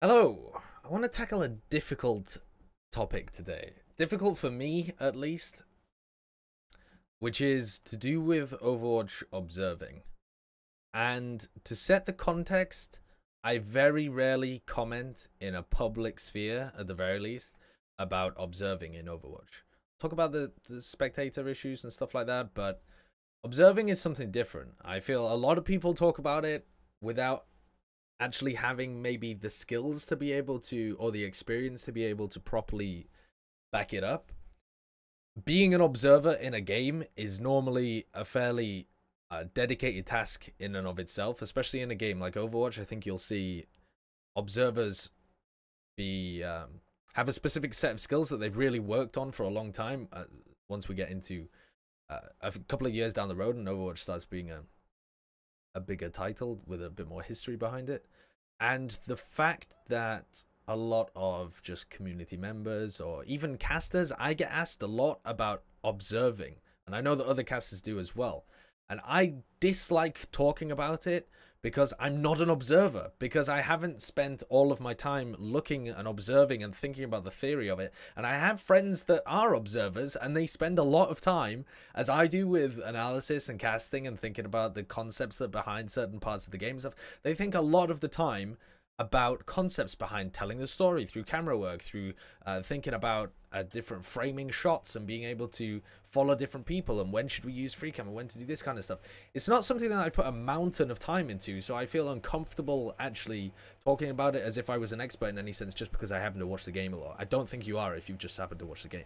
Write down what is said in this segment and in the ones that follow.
Hello, I want to tackle a difficult topic today. Difficult for me, at least, which is to do with Overwatch observing. And to set the context, I very rarely comment in a public sphere, at the very least, about observing in Overwatch. Talk about the spectator issues and stuff like that, but observing is something different. I feel a lot of people talk about it without actually having maybe the skills to be able to, or the experience to be able to properly back it up. Being an observer in a game is normally a fairly dedicated task in and of itself, especially in a game like Overwatch. I think you'll see observers be have a specific set of skills that they've really worked on for a long time. Once we get into a couple of years down the road and Overwatch starts being a bigger title with a bit more history behind it. And the fact that a lot of just community members or even casters, I get asked a lot about observing, and I know that other casters do as well. And I dislike talking about it because I'm not an observer, because I haven't spent all of my time looking and observing and thinking about the theory of it. And I have friends that are observers and they spend a lot of time, as I do, with analysis and casting and thinking about the concepts that behind certain parts of the game stuff. They think a lot of the time about concepts behind telling the story through camera work, through thinking about different framing shots and being able to follow different people, and when should we use freecam and when to do this kind of stuff. It's not something that I put a mountain of time into, so I feel uncomfortable actually talking about it as if I was an expert in any sense just because I happen to watch the game a lot. I don't think you are if you just happen to watch the game.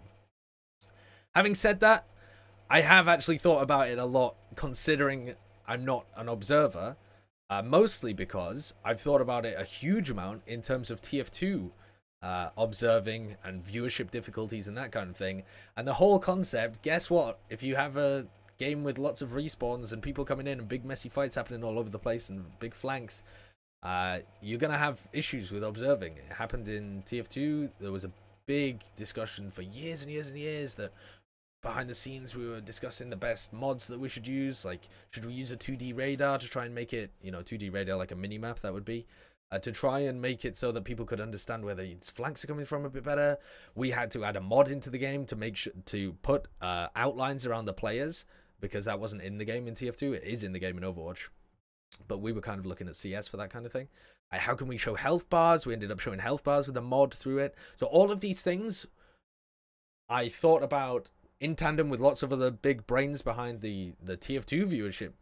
Having said that, I have actually thought about it a lot, considering I'm not an observer. Mostly because I've thought about it a huge amount in terms of TF2 observing and viewership difficulties and that kind of thing. And the whole concept, guess what? If you have a game with lots of respawns and people coming in and big messy fights happening all over the place and big flanks, you're going to have issues with observing. It happened in TF2. There was a big discussion for years and years and years that behind the scenes we were discussing the best mods that we should use. Like, should we use a 2D radar to try and make it, 2D radar like a mini map, that would be, to try and make it so that people could understand where the flanks are coming from a bit better. We had to add a mod into the game to make sure to put outlines around the players, because that wasn't in the game in TF2. It is in the game in Overwatch, but we were kind of looking at CS for that kind of thing. How can we show health bars? We ended up showing health bars with a mod through it. So all of these things I thought about in tandem with lots of other big brains behind the TF2 viewership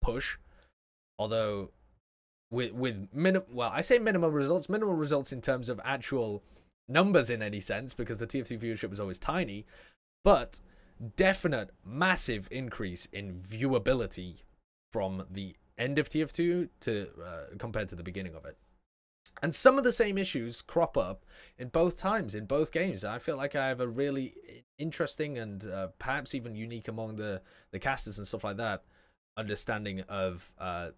push. Although with I say minimal results in terms of actual numbers in any sense, because the TF2 viewership was always tiny, but definite massive increase in viewability from the end of TF2 to compared to the beginning of it. And some of the same issues crop up in both times, in both games. I feel like I have a really interesting and perhaps even unique among the casters and stuff like that understanding of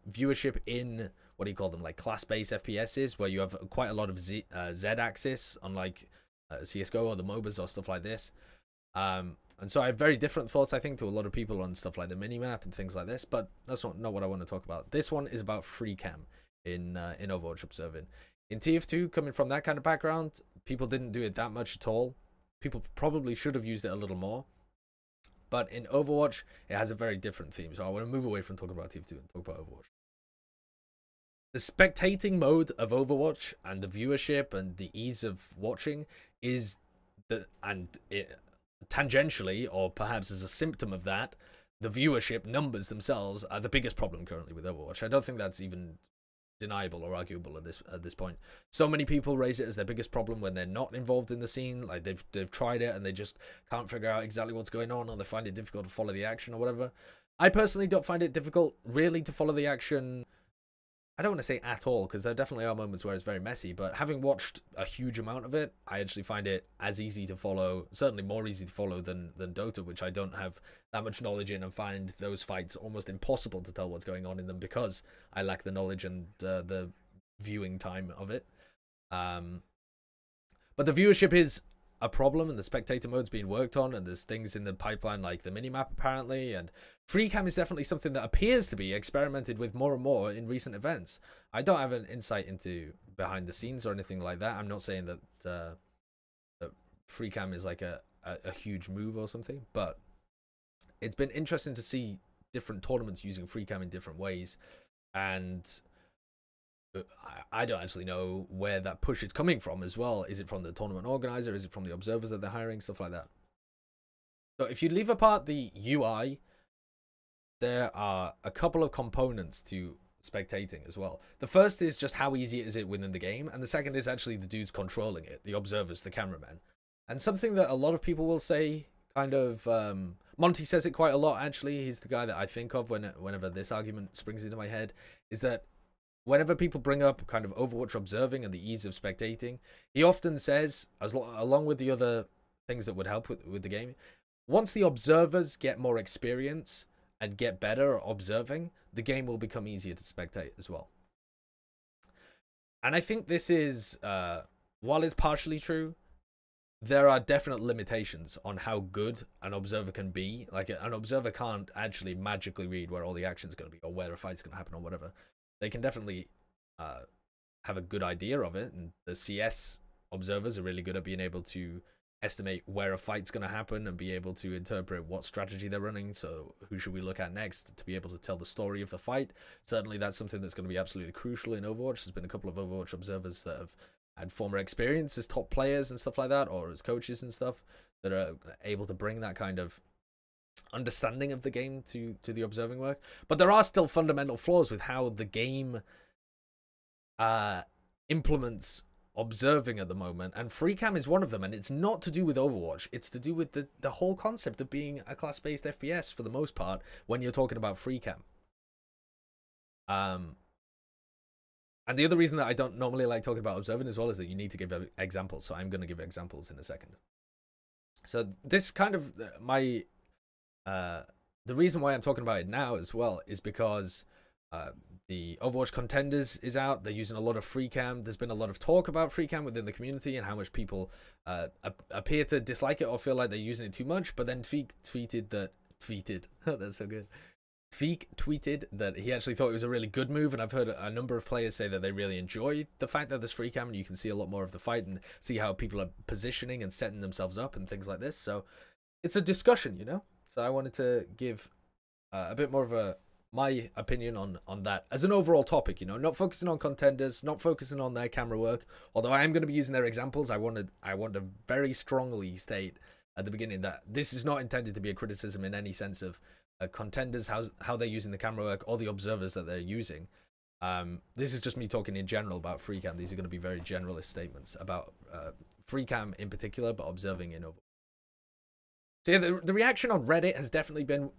viewership in, what do you call them, like class-based FPSs, where you have quite a lot of Z-axis, unlike CSGO or the MOBAs or stuff like this. And so I have very different thoughts, I think, to a lot of people on stuff like the minimap and things like this, but that's not what I want to talk about. This one is about freecam in Overwatch observing. In TF2, coming from that kind of background, people didn't do it that much at all. People probably should have used it a little more. But in Overwatch, it has a very different theme. So I want to move away from talking about TF2 and talk about Overwatch. The spectating mode of Overwatch and the viewership and the ease of watching is tangentially, or perhaps as a symptom of that, the viewership numbers themselves are the biggest problem currently with Overwatch. I don't think that's even deniable or arguable at this point. So many people raise it as their biggest problem when they're not involved in the scene. Like, they've tried it and they just can't figure out exactly what's going on, or they find it difficult to follow the action or whatever. I personally don't find it difficult really to follow the action. I don't want to say at all, because there definitely are moments where it's very messy, but having watched a huge amount of it, I actually find it as easy to follow, certainly more easy to follow than Dota, which I don't have that much knowledge in, and find those fights almost impossible to tell what's going on in them because I lack the knowledge and the viewing time of it. But the viewership is a problem, and the spectator mode's being worked on, and there's things in the pipeline like the minimap apparently, and freecam is definitely something that appears to be experimented with more and more in recent events. I don't have an insight into behind the scenes or anything like that. I'm not saying that, that freecam is like a huge move or something, but it's been interesting to see different tournaments using freecam in different ways, and I don't actually know where that push is coming from as well. Is it from the tournament organizer? Is it from the observers that they're hiring? Stuff like that. So if you leave apart the UI, there are a couple of components to spectating as well. The first is just how easy is it within the game, and the second is actually the dudes controlling it, the observers, the cameramen. And something that a lot of people will say, kind of, Monty says it quite a lot actually, he's the guy that I think of whenever this argument springs into my head, is that whenever people bring up kind of Overwatch observing and the ease of spectating, he often says, along with the other things that would help with the game, once the observers get more experience and get better at observing, the game will become easier to spectate as well. And I think this is, while it's partially true, there are definite limitations on how good an observer can be. Like, an observer can't actually magically read where all the action's going to be or where a fight's going to happen or whatever. They can definitely have a good idea of it, and the CS observers are really good at being able to estimate where a fight's going to happen and be able to interpret what strategy they're running. So who should we look at next to be able to tell the story of the fight? Certainly that's something that's going to be absolutely crucial in Overwatch. There's been a couple of Overwatch observers that have had former experience as top players and stuff like that, or as coaches and stuff, that are able to bring that kind of understanding of the game to the observing work. But there are still fundamental flaws with how the game implements observing at the moment, and freecam is one of them. And it's not to do with Overwatch, it's to do with the whole concept of being a class-based FPS for the most part when you're talking about freecam. And the other reason that I don't normally like talking about observing as well is that you need to give examples, so I'm going to give examples in a second. So this kind of my the reason why I'm talking about it now as well is because the Overwatch Contenders is out. They're using a lot of freecam. There's been a lot of talk about freecam within the community and how much people appear to dislike it or feel like they're using it too much. But then Feek tweeted that that's so good. Feek tweeted that he actually thought it was a really good move, and I've heard a number of players say that they really enjoy the fact that there's freecam and you can see a lot more of the fight and see how people are positioning and setting themselves up and things like this. So it's a discussion, you know. So I wanted to give a bit more of my opinion on that as an overall topic, you know, not focusing on contenders, not focusing on their camera work. Although I am going to be using their examples, I want to very strongly state at the beginning that this is not intended to be a criticism in any sense of contenders, how they're using the camera work, or the observers that they're using. This is just me talking in general about freecam. These are going to be very generalist statements about freecam in particular, but observing in Overwatch. So yeah, the reaction on Reddit has definitely been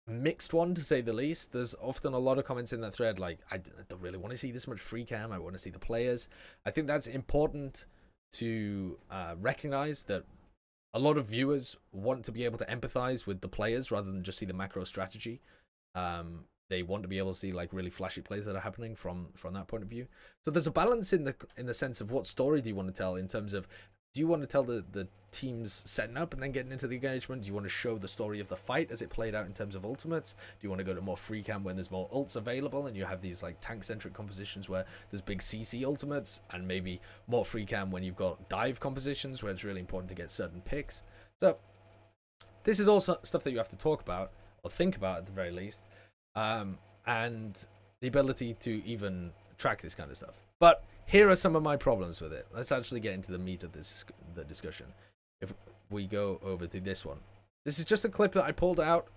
mixed one, to say the least. There's often a lot of comments in that thread like, I don't really want to see this much freecam, I want to see the players. I think that's important to recognize that a lot of viewers want to be able to empathize with the players rather than just see the macro strategy. They want to be able to see like really flashy plays that are happening from that point of view. So there's a balance in the sense of what story do you want to tell, in terms of, do you want to tell the teams setting up and then getting into the engagement? Do you want to show the story of the fight as it played out in terms of ultimates? Do you want to go to more freecam when there's more ults available and you have these like tank-centric compositions where there's big CC ultimates, and maybe more freecam when you've got dive compositions where it's really important to get certain picks? So this is also stuff that you have to talk about, or think about at the very least, and the ability to even track this kind of stuff. But here are some of my problems with it. Let's actually get into the meat of the discussion. If we go over to this one. This is just a clip that I pulled out,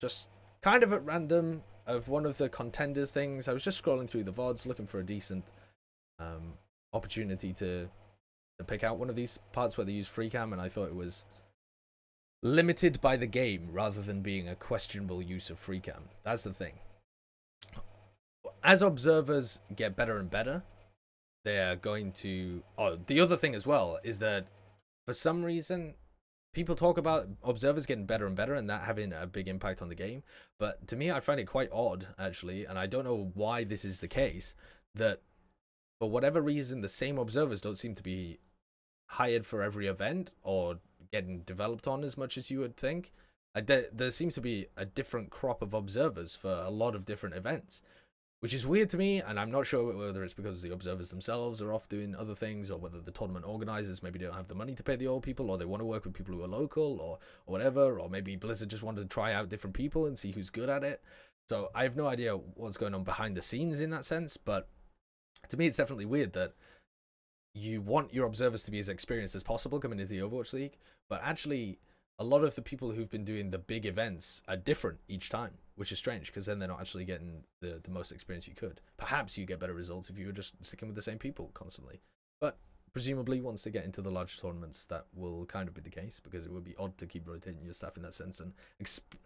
just kind of at random, of one of the contenders things. I was just scrolling through the VODs looking for a decent opportunity to pick out one of these parts where they use freecam, and I thought it was limited by the game rather than being a questionable use of freecam. That's the thing. As observers get better and better, they're going to... Oh, the other thing as well is that for some reason, people talk about observers getting better and better and that having a big impact on the game. But to me, I find it quite odd, actually, and I don't know why this is the case, that for whatever reason, the same observers don't seem to be hired for every event or getting developed on as much as you would think. There seems to be a different crop of observers for a lot of different events, which is weird to me, and I'm not sure whether it's because the observers themselves are off doing other things, or whether the tournament organizers maybe don't have the money to pay the old people, or they want to work with people who are local, or whatever, or maybe Blizzard just wanted to try out different people and see who's good at it. So I have no idea what's going on behind the scenes in that sense, but to me it's definitely weird that you want your observers to be as experienced as possible coming into the Overwatch League, but actually a lot of the people who've been doing the big events are different each time, which is strange, because then they're not actually getting the most experience you could. Perhaps you get better results if you were just sticking with the same people constantly. But presumably once they get into the larger tournaments, that will kind of be the case, because it would be odd to keep rotating your staff in that sense and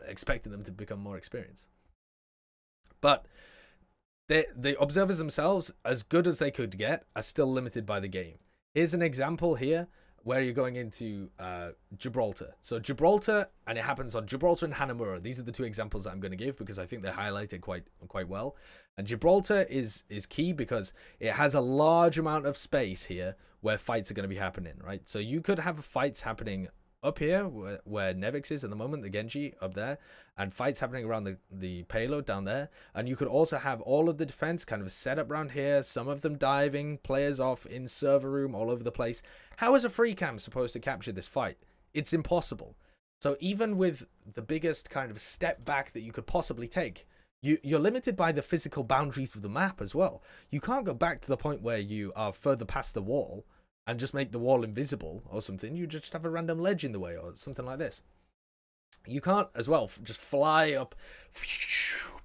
expecting them to become more experienced. But the observers themselves, as good as they could get, are still limited by the game. Here's an example here where you're going into Gibraltar. So Gibraltar, and it happens on Gibraltar and Hanamura. These are the two examples that I'm going to give because I think they highlight it quite well. And Gibraltar is key because it has a large amount of space here where fights are going to be happening, right? So you could have fights happening up here where Nevix is at the moment, the Genji up there, and fights happening around the payload down there. And you could also have all of the defense kind of set up around here, some of them diving, players off in server room all over the place. How is a free cam supposed to capture this fight? It's impossible. So even with the biggest kind of step back that you could possibly take, you're limited by the physical boundaries of the map as well. You can't go back to the point where you are further past the wall and just make the wall invisible or something. You just have a random ledge in the way or something like this. You can't, as well, just fly up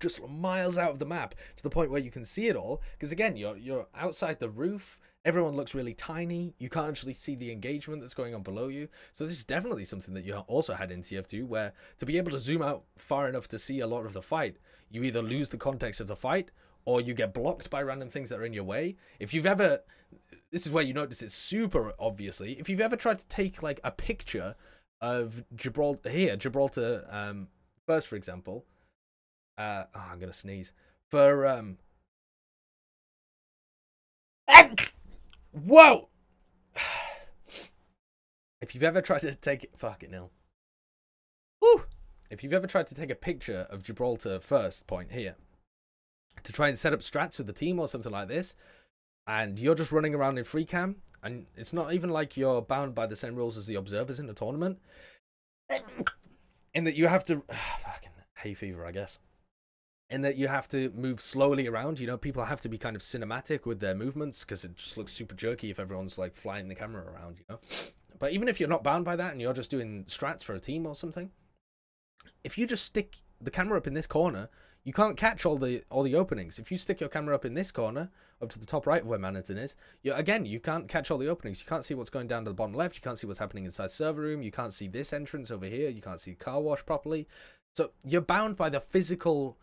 just miles out of the map to the point where you can see it all. Because, again, you're outside the roof. Everyone looks really tiny. You can't actually see the engagement that's going on below you. So this is definitely something that you also had in TF2, where to be able to zoom out far enough to see a lot of the fight, you either lose the context of the fight or you get blocked by random things that are in your way. If you've ever... This is where you notice it super obviously. If you've ever tried to take like a picture of Gibraltar first, for example. I'm gonna sneeze. For whoa! If you've ever tried to take fuck it now. Woo! If you've ever tried to take a picture of Gibraltar first point here to try and set up strats with the team or something like this, and you're just running around in free cam, and it's not even like you're bound by the same rules as the observers in the tournament, in that you have to fucking hay fever, I guess, in that you have to move slowly around. You know, people have to be kind of cinematic with their movements because it just looks super jerky if everyone's like flying the camera around, you know. But even if you're not bound by that and you're just doing strats for a team or something, if you just stick the camera up in this corner, you can't catch all the openings. If you stick your camera up in this corner, up to the top right of where Manhattan is, you can't catch all the openings. You can't see what's going down to the bottom left. You can't see what's happening inside server room. You can't see this entrance over here. You can't see car wash properly. So you're bound by the physical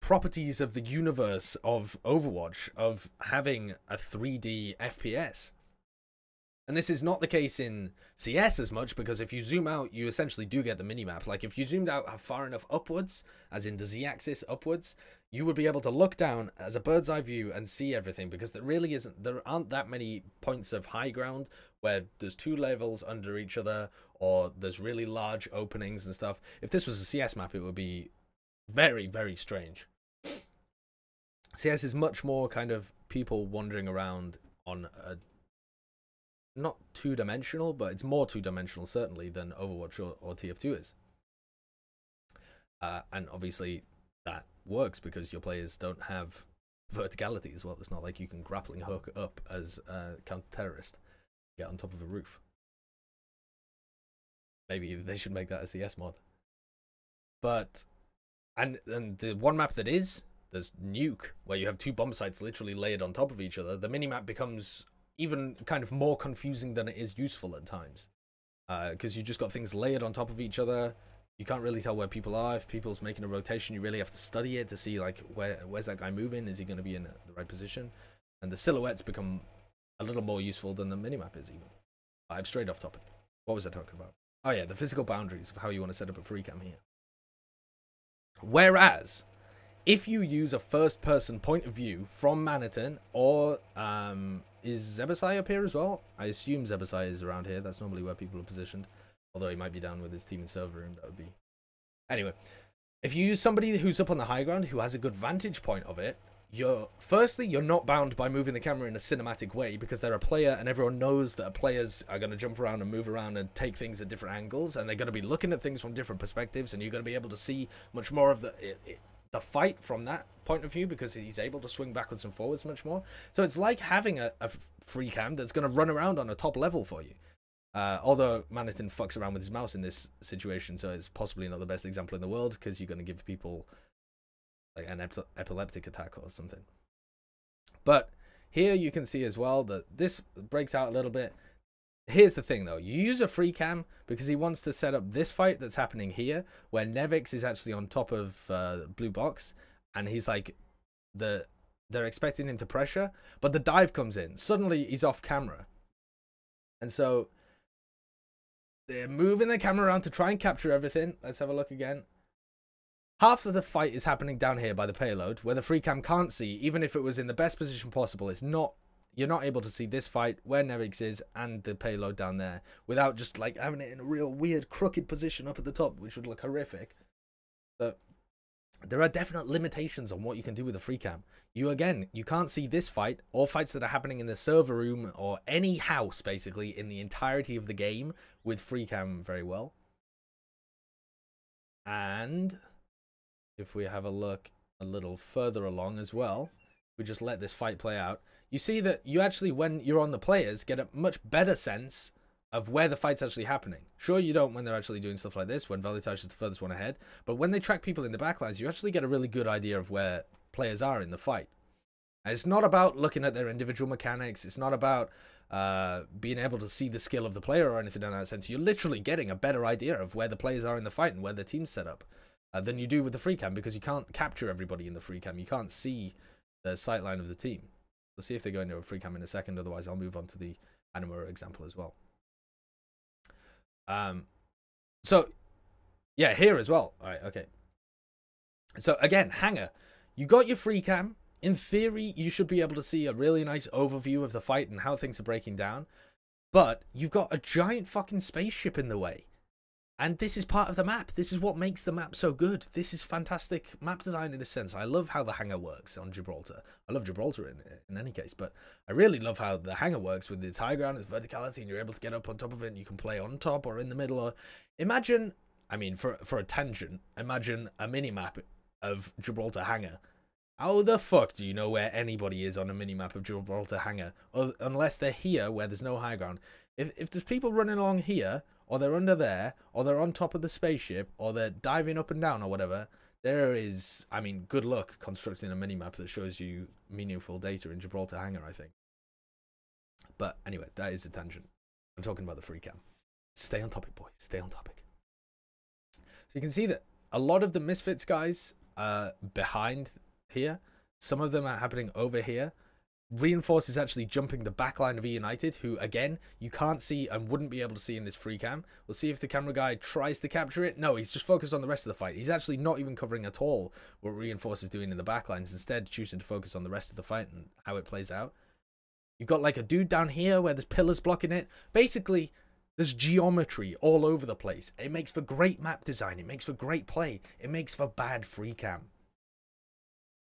properties of the universe of Overwatch, of having a 3D FPS. And this is not the case in CS as much, because if you zoom out, you essentially do get the minimap. Like, if you zoomed out far enough upwards, as in the Z-axis upwards, you would be able to look down as a bird's eye view and see everything, because there aren't that many points of high ground where there's two levels under each other, or there's really large openings and stuff. If this was a CS map, it would be very, very strange. CS is much more kind of people wandering around on a... not two-dimensional, but it's more two-dimensional certainly than Overwatch or TF2 is. And obviously that works because your players don't have verticality as well. It's not like you can grappling hook up as a counter-terrorist, get on top of a roof. Maybe they should make that a CS mod. But, and the one map that is, there's Nuke, where you have two bomb sites literally layered on top of each other. The minimap becomes even kind of more confusing than it is useful at times, because you just got things layered on top of each other. You can't really tell where people are. If people's making a rotation, you really have to study it to see like where's that guy moving. Is he going to be in the right position? And the silhouettes become a little more useful than the minimap is even. I'm straight off topic. What was I talking about? Oh yeah, the physical boundaries of how you want to set up a free cam here. Whereas if you use a first-person point of view from Manhattan, or is Zebasai up here as well? I assume Zebasai is around here. That's normally where people are positioned. Although he might be down with his team in server room. That would be... Anyway, if you use somebody who's up on the high ground, who has a good vantage point of it, firstly, you're not bound by moving the camera in a cinematic way because they're a player and everyone knows that players are going to jump around and move around and take things at different angles, and they're going to be looking at things from different perspectives, and you're going to be able to see much more of the fight from that point of view because he's able to swing backwards and forwards much more. So it's like having a free cam that's going to run around on a top level for you. Although Manhattan fucks around with his mouse in this situation, so it's possibly not the best example in the world because you're going to give people like an epileptic attack or something. But here you can see as well that this breaks out a little bit. Here's the thing though, you use a free cam because he wants to set up this fight that's happening here where Nevix is actually on top of blue box, and he's like, they're expecting him to pressure, but the dive comes in. Suddenly he's off camera. And so they're moving the camera around to try and capture everything. Let's have a look again. Half of the fight is happening down here by the payload, where the free cam can't see, even if it was in the best position possible. You're not able to see this fight where Nevix is and the payload down there without just like having it in a real weird crooked position up at the top, which would look horrific. But there are definite limitations on what you can do with a free cam. You can't see this fight or fights that are happening in the server room or any house basically in the entirety of the game with free cam very well. And if we have a look a little further along as well, we just let this fight play out. You see that you actually, when you're on the players, get a much better sense of where the fight's actually happening. Sure, you don't when they're actually doing stuff like this, when Valitage is the furthest one ahead, but when they track people in the backlines, you actually get a really good idea of where players are in the fight. And it's not about looking at their individual mechanics. It's not about being able to see the skill of the player or anything in that sense. You're literally getting a better idea of where the players are in the fight and where the team's set up than you do with the free cam, because you can't capture everybody in the free cam. You can't see the sightline of the team. We'll see if they go into a free cam in a second. Otherwise, I'll move on to the Hanamura example as well. So, yeah, here as well. All right, okay. So, again, Hangar. You got your free cam. In theory, you should be able to see a really nice overview of the fight and how things are breaking down. But you've got a giant fucking spaceship in the way. And this is part of the map. This is what makes the map so good. This is fantastic map design in this sense. I love how the hangar works on Gibraltar. I love Gibraltar in any case, but I really love how the hangar works with its high ground, its verticality, and you're able to get up on top of it, and you can play on top or in the middle. Or imagine, I mean, for a tangent, imagine a mini-map of Gibraltar hangar. How the fuck do you know where anybody is on a mini-map of Gibraltar hangar? Unless they're here where there's no high ground. If there's people running along here, or they're under there, or they're on top of the spaceship, or they're diving up and down or whatever, there is, I mean, good luck constructing a mini-map that shows you meaningful data in Gibraltar hangar, I think. But anyway, that is a tangent. I'm talking about the free cam. Stay on topic, boys. Stay on topic. So you can see that a lot of the Misfits guys are behind here. Some of them are happening over here. Reinforce is actually jumping the backline of E United, who, again, you can't see and wouldn't be able to see in this free cam. We'll see if the camera guy tries to capture it. No, he's just focused on the rest of the fight. He's actually not even covering at all what Reinforce is doing in the backlines, instead choosing to focus on the rest of the fight and how it plays out. You've got, like, a dude down here where there's pillars blocking it. Basically, there's geometry all over the place. It makes for great map design. It makes for great play. It makes for bad free cam.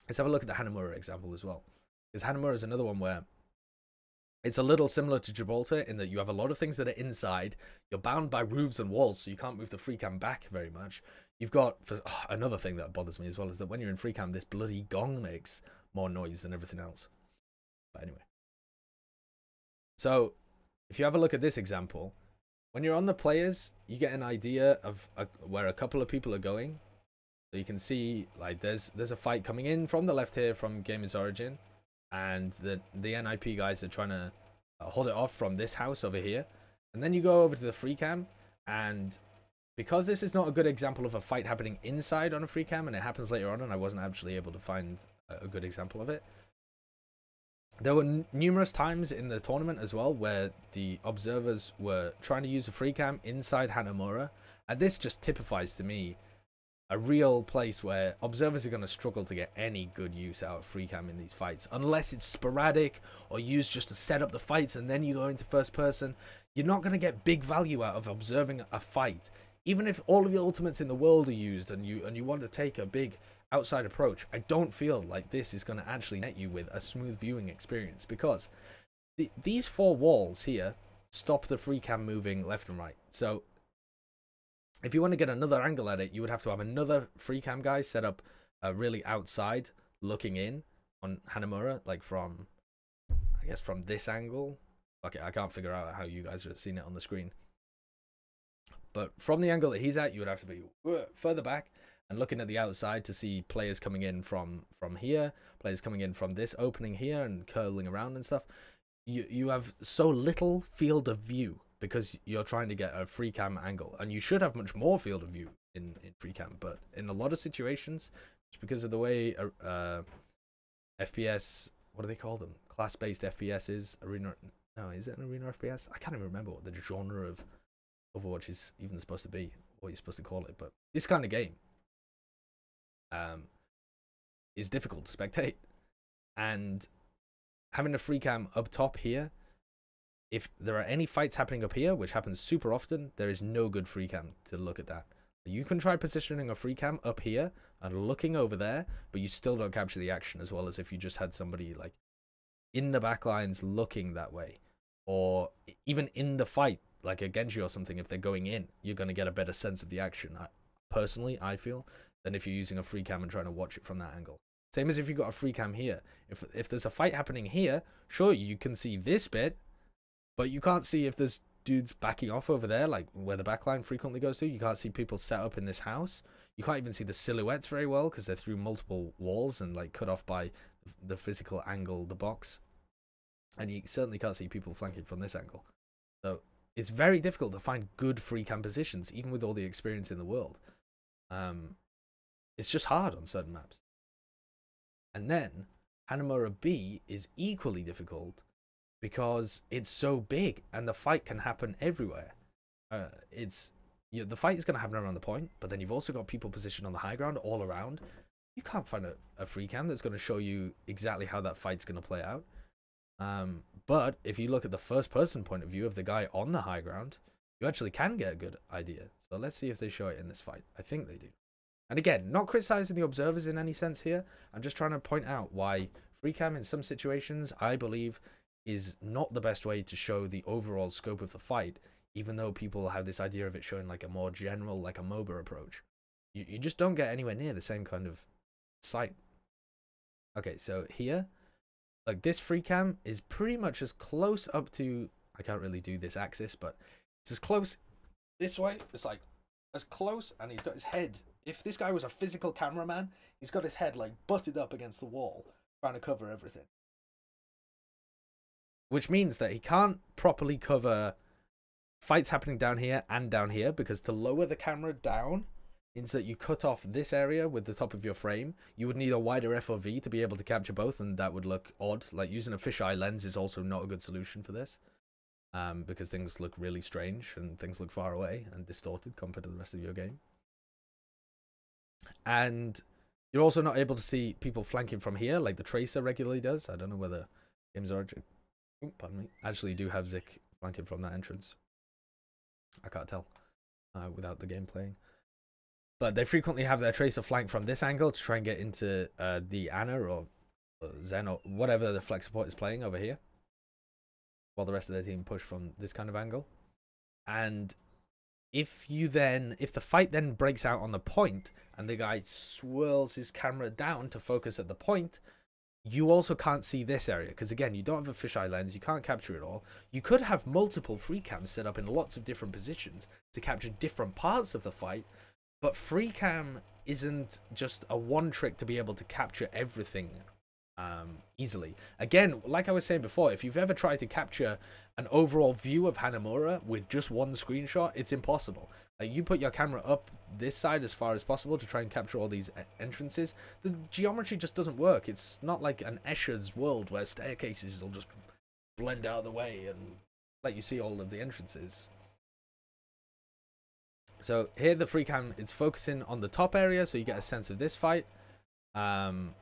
Let's have a look at the Hanamura example as well. Because Hanamura is another one where it's a little similar to Gibraltar in that you have a lot of things that are inside. You're bound by roofs and walls, so you can't move the free cam back very much. You've got, another thing that bothers me as well is that when you're in free cam, this bloody gong makes more noise than everything else. But anyway. So, if you have a look at this example, when you're on the players, you get an idea of where a couple of people are going. So you can see, like, there's a fight coming in from the left here from Gamer's Origin. And the NIP guys are trying to hold it off from this house over here. And then you go over to the free cam. And because this is not a good example of a fight happening inside on a free cam, and it happens later on, and I wasn't actually able to find a good example of it. There were numerous times in the tournament as well where the observers were trying to use a free cam inside Hanamura. And this just typifies to me a real place where observers are going to struggle to get any good use out of free cam in these fights, unless it's sporadic or used just to set up the fights and then you go into first person. You're not going to get big value out of observing a fight, even if all of your ultimates in the world are used and you want to take a big outside approach. I don't feel like this is going to actually net you with a smooth viewing experience, because these four walls here stop the free cam moving left and right. So if you want to get another angle at it, you would have to have another free cam guy set up really outside, looking in on Hanamura, like from, I guess, from this angle. Okay, I can't figure out how you guys are seeing it on the screen. But from the angle that he's at, you would have to be further back and looking at the outside to see players coming in from here, players coming in from this opening here and curling around and stuff. You have so little field of view because you're trying to get a free cam angle, and you should have much more field of view in free cam, but in a lot of situations, just because of the way FPS, what do they call them? Class-based FPS is arena. No, is it an arena FPS? I can't even remember what the genre of Overwatch is even supposed to be, what you're supposed to call it. But this kind of game is difficult to spectate, and having a free cam up top here, if there are any fights happening up here, which happens super often, there is no good free cam to look at that. You can try positioning a free cam up here and looking over there, but you still don't capture the action as well as if you just had somebody like in the back lines looking that way, or even in the fight, like a Genji or something. If they're going in, you're going to get a better sense of the action, personally, I feel, than if you're using a free cam and trying to watch it from that angle. Same as if you've got a free cam here. If there's a fight happening here, sure, you can see this bit, but you can't see if there's dudes backing off over there, like where the backline frequently goes to. You can't see people set up in this house. You can't even see the silhouettes very well because they're through multiple walls and like cut off by the physical angle, the box. And you certainly can't see people flanking from this angle. So it's very difficult to find good free cam positions, even with all the experience in the world. It's just hard on certain maps. And then Hanamura B is equally difficult because it's so big and the fight can happen everywhere. The fight is going to happen around the point, but then you've also got people positioned on the high ground all around. You can't find a free cam that's going to show you exactly how that fight's going to play out. But if you look at the first person point of view of the guy on the high ground, you actually can get a good idea. So let's see if they show it in this fight. I think they do. And again, not criticizing the observers in any sense here. I'm just trying to point out why free cam in some situations, I believe, is not the best way to show the overall scope of the fight, even though people have this idea of it showing like a more general, like a MOBA approach. You just don't get anywhere near the same kind of sight. Okay, so here, like this free cam is pretty much as close up to, I can't really do this axis, but it's as close this way. It's like as close, and he's got his head. If this guy was a physical cameraman, he's got his head like butted up against the wall, trying to cover everything. Which means that he can't properly cover fights happening down here and down here, because to lower the camera down means that you cut off this area with the top of your frame. You would need a wider FOV to be able to capture both, and that would look odd. Like using a fisheye lens is also not a good solution for this, because things look really strange and things look far away and distorted compared to the rest of your game. And you're also not able to see people flanking from here like the Tracer regularly does. I don't know whether Games Origin, pardon me, actually do have Zik flanking from that entrance. I can't tell without the game playing. But they frequently have their Tracer flank from this angle to try and get into the Ana or Zen or whatever the flex support is playing over here, while the rest of their team push from this kind of angle. And if the fight then breaks out on the point and the guy swirls his camera down to focus at the point, you also can't see this area, because again, you don't have a fisheye lens, you can't capture it all. You could have multiple free cams set up in lots of different positions to capture different parts of the fight, but free cam isn't just a one trick to be able to capture everything easily. Again, like I was saying before, if you've ever tried to capture an overall view of Hanamura with just one screenshot, it's impossible. Like, you put your camera up this side as far as possible to try and capture all these entrances, the geometry just doesn't work. It's not like an Escher's world where staircases will just blend out of the way and let you see all of the entrances. So here the free cam, it's focusing on the top area, so you get a sense of this fight. And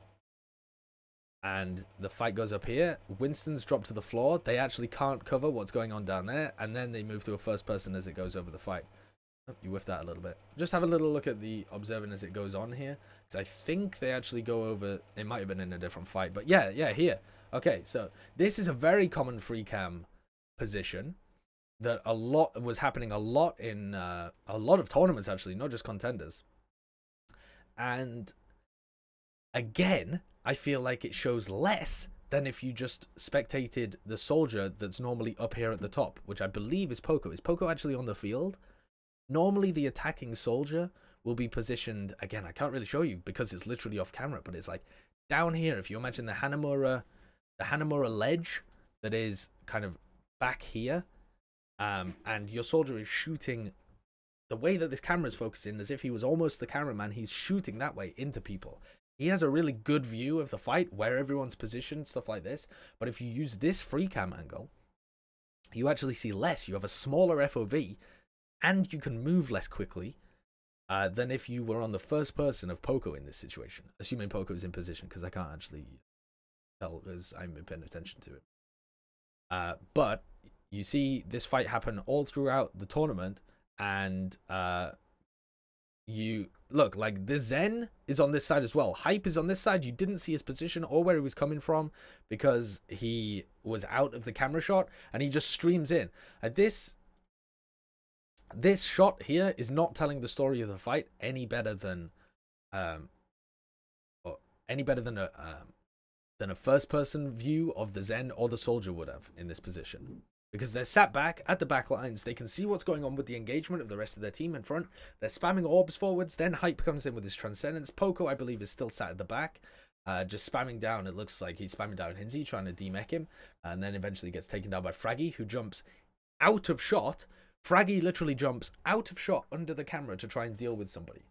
the fight goes up here. Winston's dropped to the floor. They actually can't cover what's going on down there, and then they move to a first person as it goes over the fight. Oh, you whiffed that a little bit. Just have a little look at the observing as it goes on here, because I think they actually go over. It might have been in a different fight, but yeah, here. Okay, so this is a very common free cam position that was happening a lot in a lot of tournaments, actually, not just contenders. And again, I feel like it shows less than if you just spectated the soldier that's normally up here at the top, which I believe is Poco. Is Poco actually on the field? Normally the attacking soldier will be positioned, again, I can't really show you because it's literally off camera, but it's like down here. If you imagine the Hanamura ledge that is kind of back here, and your soldier is shooting the way that this camera is focusing, as if he was almost the cameraman. He's shooting that way into people. He has a really good view of the fight, where everyone's positioned, stuff like this. But if you use this free cam angle, you actually see less. You have a smaller FOV, and you can move less quickly than if you were on the first person of Poco in this situation. Assuming Poco is in position, because I can't actually tell as I'm paying attention to it. But you see this fight happen all throughout the tournament, and you look like the Zen is on this side as well. Hype is on this side. You didn't see his position or where he was coming from because he was out of the camera shot, and he just streams in. This shot here is not telling the story of the fight any better than a first person view of the Zen or the soldier would have in this position. Because they're sat back at the back lines. They can see what's going on with the engagement of the rest of their team in front. They're spamming orbs forwards. Then Hype comes in with his transcendence. Poco, I believe, is still sat at the back, just spamming down. It looks like he's spamming down Hinzi, trying to demech him. And then eventually gets taken down by Fraggy, who jumps out of shot. Fraggy literally jumps out of shot under the camera to try and deal with somebody.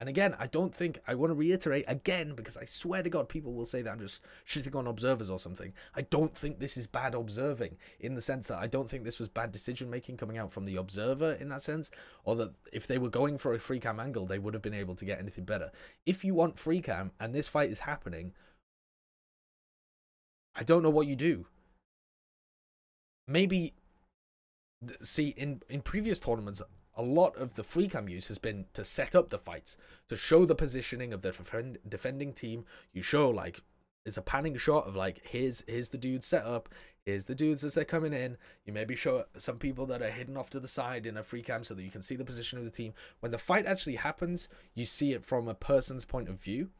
And again, I don't think, I want to reiterate again, because I swear to God, people will say that I'm just shitting on observers or something. I don't think this is bad observing, in the sense that I don't think this was bad decision making coming out from the observer in that sense, or that if they were going for a free cam angle, they would have been able to get anything better. If you want free cam and this fight is happening, I don't know what you do. Maybe, see, in previous tournaments, a lot of the free cam use has been to set up the fights, to show the positioning of the defending team. You show, like, it's a panning shot of, like, here's the dudes set up, here's the dudes as they're coming in. You maybe show some people that are hidden off to the side in a free cam so that you can see the position of the team. When the fight actually happens, you see it from a person's point of view.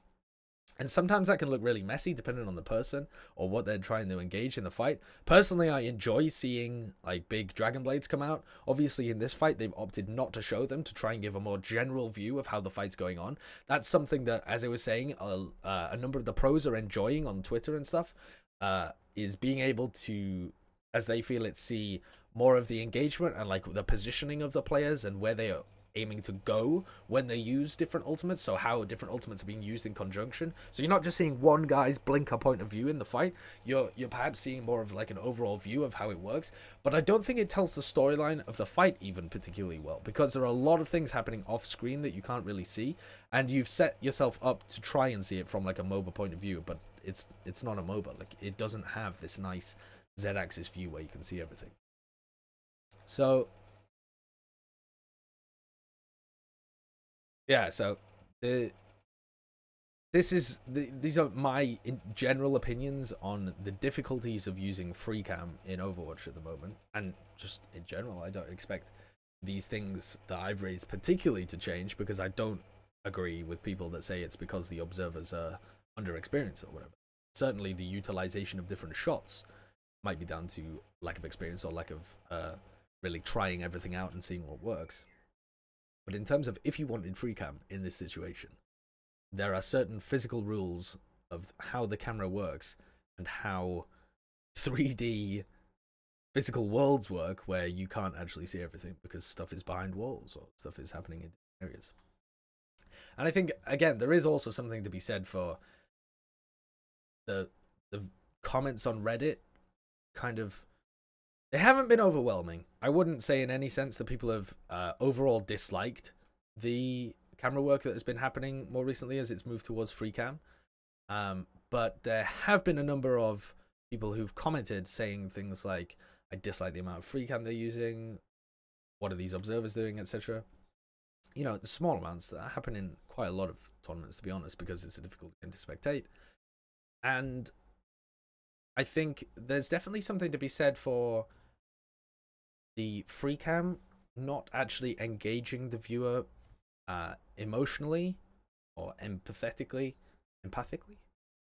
And sometimes that can look really messy depending on the person or what they're trying to engage in the fight. Personally, I enjoy seeing like big dragon blades come out. Obviously, in this fight, they've opted not to show them to try and give a more general view of how the fight's going on. That's something that, as I was saying, a number of the pros are enjoying on Twitter and stuff, is being able to, as they feel it, see more of the engagement and like the positioning of the players and where they are aiming to go when they use different ultimates, so how different ultimates are being used in conjunction. So you're not just seeing one guy's blinker point of view in the fight, you're perhaps seeing more of like an overall view of how it works. But I don't think it tells the storyline of the fight even particularly well, because there are a lot of things happening off screen that you can't really see, and you've set yourself up to try and see it from like a MOBA point of view, but it's not a MOBA. Like, it doesn't have this nice Z-axis view where you can see everything. So yeah, so these are my general opinions on the difficulties of using free cam in Overwatch at the moment, and just in general. I don't expect these things that I've raised particularly to change, because I don't agree with people that say it's because the observers are underexperienced or whatever. Certainly the utilization of different shots might be down to lack of experience or lack of really trying everything out and seeing what works. But in terms of if you wanted free cam in this situation, there are certain physical rules of how the camera works and how 3D physical worlds work, where you can't actually see everything because stuff is behind walls or stuff is happening in areas. And I think, again, there is also something to be said for the comments on Reddit kind of They haven't been overwhelming. I wouldn't say in any sense that people have overall disliked the camera work that has been happening more recently as it's moved towards free cam. But there have been a number of people who've commented saying things like, I dislike the amount of free cam they're using, what are these observers doing, etc. You know, the small amounts that happen in quite a lot of tournaments, to be honest, because it's a difficult game to spectate. And I think there's definitely something to be said for the free cam not actually engaging the viewer emotionally or empathically,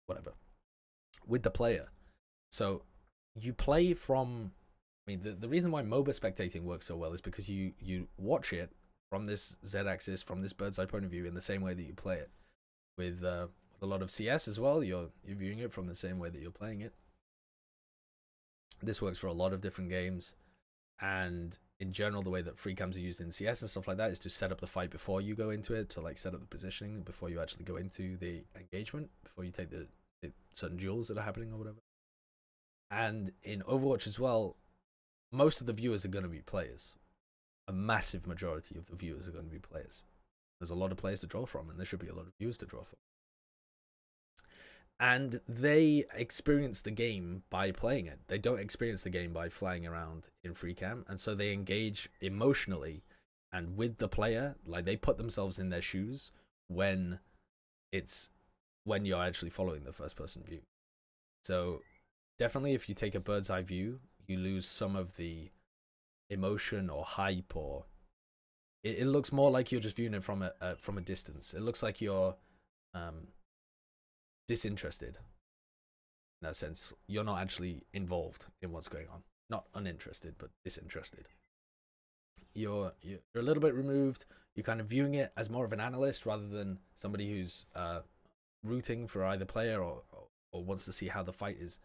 whatever, with the player. So you play from, I mean, the reason why MOBA spectating works so well is because you watch it from this Z-axis, from this bird's eye point of view, in the same way that you play it. With a lot of CS as well, you're viewing it from the same way that you're playing it. This works for a lot of different games, and in general, the way that free cams are used in CS and stuff like that is to set up the fight before you go into it, to like set up the positioning before you actually go into the engagement, before you take the certain duels that are happening or whatever. And in Overwatch as well, most of the viewers are going to be players. A massive majority of the viewers are going to be players. There's a lot of players to draw from, and there should be a lot of viewers to draw from. And they experience the game by playing it. They don't experience the game by flying around in free cam, and so they engage emotionally and with the player. Like, they put themselves in their shoes when you're actually following the first person view. So definitely, if you take a bird's eye view, you lose some of the emotion or hype, or it looks more like you're just viewing it from a distance. It looks like you're disinterested. In that sense, you're not actually involved in what's going on. Not uninterested, but disinterested. You're a little bit removed. You're kind of viewing it as more of an analyst rather than somebody who's rooting for either player or wants to see how the fight is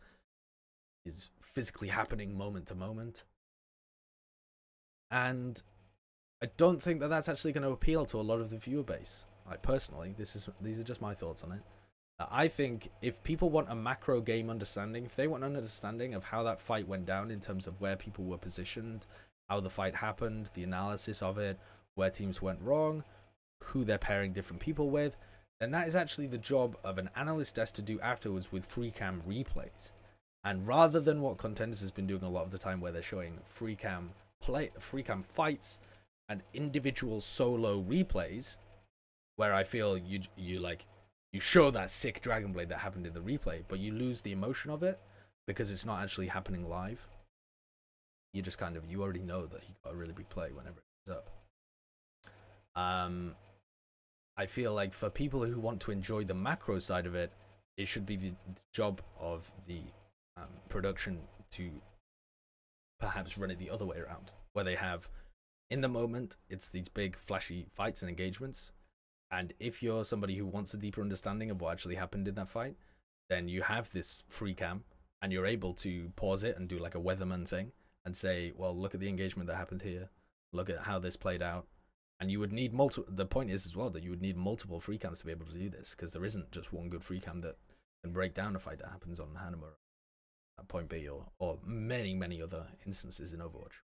physically happening moment to moment. And I don't think that that's actually going to appeal to a lot of the viewer base. Like, personally, these are just my thoughts on it. I think if people want a macro game understanding, if they want an understanding of how that fight went down in terms of where people were positioned, how the fight happened, the analysis of it, where teams went wrong, who they're pairing different people with, then that is actually the job of an analyst desk to do afterwards with free cam replays. And rather than what Contenders has been doing a lot of the time, where they're showing free cam fights and individual solo replays, where I feel you show that sick Dragon Blade that happened in the replay, but you lose the emotion of it because it's not actually happening live. You just you already know that he got a really big play whenever it comes up. I feel like for people who want to enjoy the macro side of it, it should be the job of the production to perhaps run it the other way around, where they have, in the moment, it's these big flashy fights and engagements. And if you're somebody who wants a deeper understanding of what actually happened in that fight, then you have this free cam and you're able to pause it and do like a weatherman thing and say, well, look at the engagement that happened here. Look at how this played out. And you would need the point is as well that you would need multiple free cams to be able to do this, because there isn't just one good free cam that can break down a fight that happens on Hanamura at point B, or many, many other instances in Overwatch.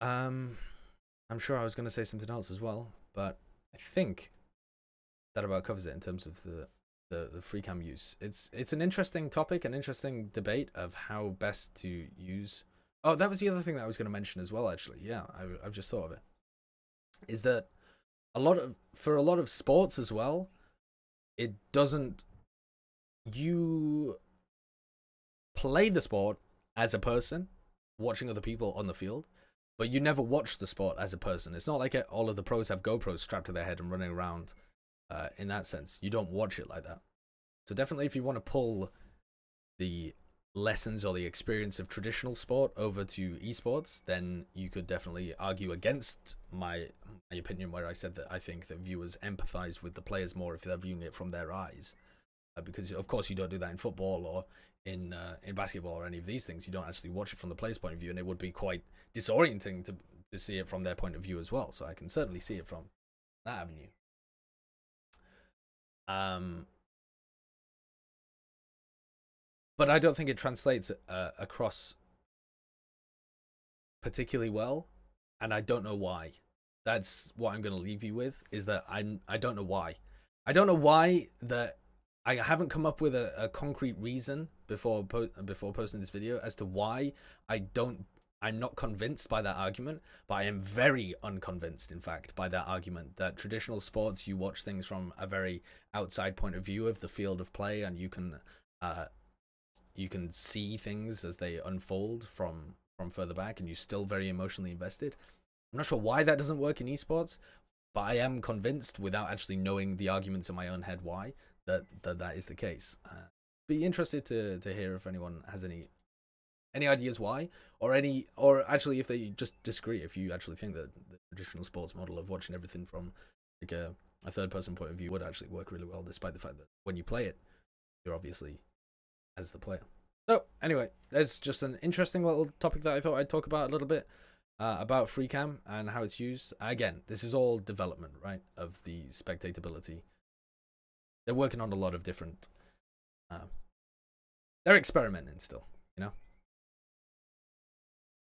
I'm sure I was going to say something else as well, but I think that about covers it in terms of the free cam use. It's an interesting topic, an interesting debate of how best to use. Oh, that was the other thing that I was going to mention as well, actually. Yeah, I've just thought of it. Is that for a lot of sports as well, it doesn't, you play the sport as a person watching other people on the field, but you never watch the sport as a person. It's not like all of the pros have GoPros strapped to their head and running around. In that sense, you don't watch it like that. So definitely, if you want to pull the lessons or the experience of traditional sport over to esports, then you could definitely argue against my opinion, where I said that I think that viewers empathize with the players more if they're viewing it from their eyes, because of course you don't do that in football or in basketball or any of these things. You don't actually watch it from the player's point of view, and it would be quite disorienting to see it from their point of view as well. So I can certainly see it from that avenue. but I don't think it translates across particularly well, and I don't know why. That's what I'm going to leave you with, is that I don't know why. I don't know why that I haven't come up with a concrete reason before posting this video as to why I'm not convinced by that argument, but I am very unconvinced, in fact, by that argument that traditional sports, you watch things from a very outside point of view of the field of play, and you can see things as they unfold from further back, and you're still very emotionally invested. I'm not sure why that doesn't work in esports, but I am convinced, without actually knowing the arguments in my own head why, that is the case. Be interested to hear if anyone has any ideas why, or actually if they just disagree, if you actually think that the traditional sports model of watching everything from like a third-person point of view would actually work really well, despite the fact that when you play it, you're obviously as the player. So anyway, there's just an interesting little topic that I thought I'd talk about a little bit, about freecam and how it's used. Again, this is all development, right, of the spectatability. They're working on a lot of different they're experimenting still, you know.